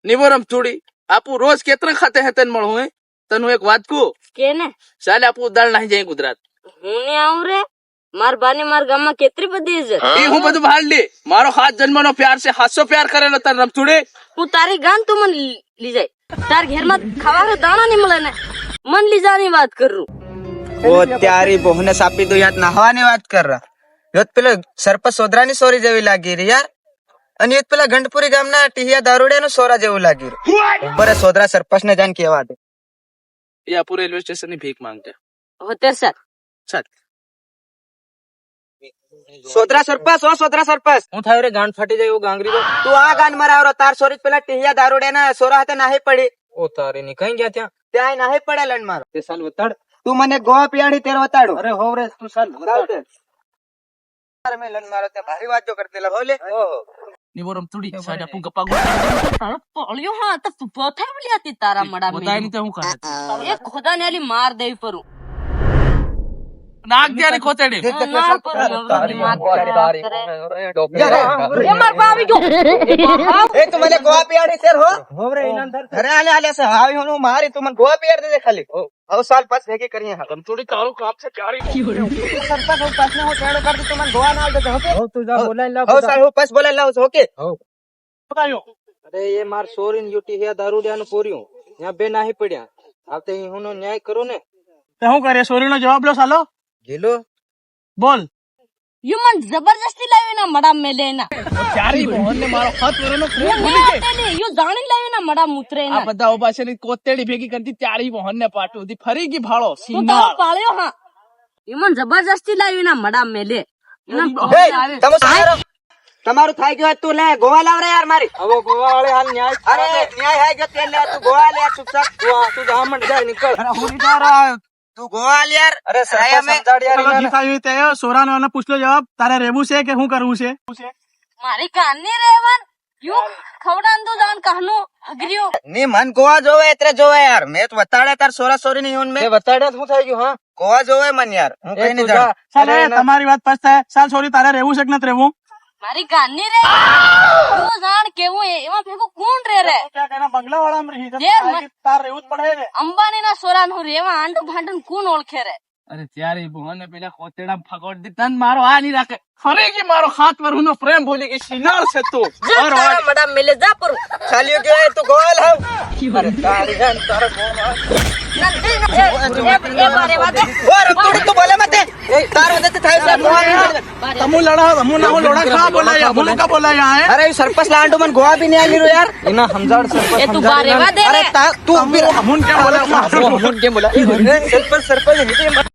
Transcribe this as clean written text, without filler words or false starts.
નિવરમ થોડી આપું રોજ કેતરા ખાતે હે તને મળું હે તને એક વાત કહું કે ને ચાલે આપું દાળ નાહી જાય ગુજરાત હું ને આવું રે માર બાને માર ગામમાં કેટલી બધી ઇજ્જત એ હું બધું ભાળ લે મારો 7 જન્મનો પ્યાર છે 700 પ્યાર કરેલો તને રમતુડી હું તારી ગાન તું મને લઈ જાય તાર ઘેરમાં ખાવાનો દાણો નહીં મળે ને મન લઈ જવાની વાત કરું ઓ તારી બહુને સાપી દો યાદ નાહવાની વાત કર રહા યોત પેલો સરપંચ સોદરાની સોરી જેવી લાગી રહી યાર અને યોત પેલા ગંડપુરી ગામના ટીહિયા દારૂડિયાનું સોરા જેવું લાગી રહ્યું બરે સોદરા સરપંચ ને જાણ કેવા દે એ આપું રેલવે સ્ટેશન ની ભીખ માંગતે હોતે સર ચાલ સોદરા સરપંચ ઓ સોદરા સરપંચ હું થયો રે ગાંઠ ફાટી જાય એવું ગાંગરી દો તું આ ગાન મરાવરો તાર સોરી પેલા ટીહિયા દારૂડિયાના સોરા હાથે નાહી પડી ઓ તારી ની કઈ ગયા ત્યાં નાહી પડે લણ મારો તે સાલ વતાડ તું મને ગોવા પિયાડી તેર વતાડો અરે હોવ રે તું સાલ વતાડ અરે મે લણ મારો તે ભારી વાતો કરતેલા બોલે ઓહો નિવરમ થોડી સાઈડ આપું ગપ્પા ગોળ તારો પોળ્યો હા તો તું પોથા બોલી હતી તારા મડા મે બતાય ની તે હું કરે એ ખુદા ને આલી માર દેવી પરું નાક દે કોતેડી માર પરું એ માર પાવી ગયો એ તું મને ગોવા પિયાડી તેર હો હોવ રે ઇનામદાર અરે આલે આલે સે હાવી હું મારી તું મને ગોવા પિયાડ દે ખાલી હવે સાલ પાસ ભેગી કરીએ હા તમ થોડી તારું કામ છે ક્યારે સરપંચ હું પાસ ને હું તેડો કરી તું મને ગોવા ના આલ દે ઓકે હો તું જા બોલાઈ લાવ હો સાલ હું પાસ બોલાઈ લાવ ઓકે હો બતાયો અરે એ માર સોરીન યુટી હે દારૂડિયાનું પોર્યું ત્યાં બે નાહી પડ્યા આવતે હું નો ન્યાય કરું ને તે હું કરે સોરીનો જવાબ લો સાલો ગેલો બોલ યુ મન જબરજસ્તી લાવી ના મડા મે લેના ચારી મોહન ને મારો હાથ વરનો પ્રેમ ભૂલી ગઈ યુ જાણી લાવી ના મડા મુતરે આ ના બધા ઉભા છે ને કોતેડી ભેગી કરતી ચારી મોહન ને પાટું દી ફરી ગઈ ભાળો તું સિંગા તારો પાળ્યો હા યુ મન જબરજસ્તી લાવી ના મડા મે લે તમે સારો તમારું થાય ગયો તું લે ગોવા લાવ રે યાર મારી હવે ગોવા વાળે હાલ ન્યાય અરે ન્યાય હાઈ ગયો તે લે તું ગોવા લે ચૂપચાપ તું જામણ જાય નીકળ અરે હું નીકળ તું ગોવા લે યાર અરે સાયા મે ગીતાવી તે સોરાનો ને પૂછ લો જવાબ તારે રહેવું છે કે શું કરવું છે મારી કાનની રેવન યુ ખવડાન તો જાન કહનો અગરિયો ની મન ગોવા જોવે એટલે જોવે યાર મેં તો બતાડે તાર સોરા સોરી ની ઊન મે બતાડે શું થઈ ગયું હા ગોવા જોવે મન યાર હું કઈ નહીં જાણ ચાલે તમારી વાત પાસ થાય ચાલ સોરી તારે રહેવું છે કે નથી રહેવું મારી કાનની રે તું જાણ કેવું એમાં ભેગું કોણ રે બંગલા વાળા જે તાર રહેવું જ પડે ને અંબાણી ના સોરા નું રેવા આંડું ભાંડું કોણ ઓળખે રે અરે ત્યારે ભુવને પેલા કોતેડા ફગોડ દી તન મારો આ નહીં રાખે ફરી ગઈ મારો હાથ પર હુનો પ્રેમ ભૂલી ગઈ સિનાર છે તું તારા મડા મેલે જા પર ચાલ્યો કે તું ગોવા લાવ અરે તારી જાન તારા ગોવા એ બારે વાતે ઓર તું તો બોલે મતે તારો દે થાય છે ગોવા તમુ લડા તમુ ના લોડા કા બોલાયા બોલે કા બોલાયા હે અરે સરપંચ લાંડો મને ગોવા બી નહીં આલી યાર એના સમજાડ સરપંચ એ તું બારે વાતે અરે તું અમુન કે બોલા અમુન કેમ બોલા સરપંચ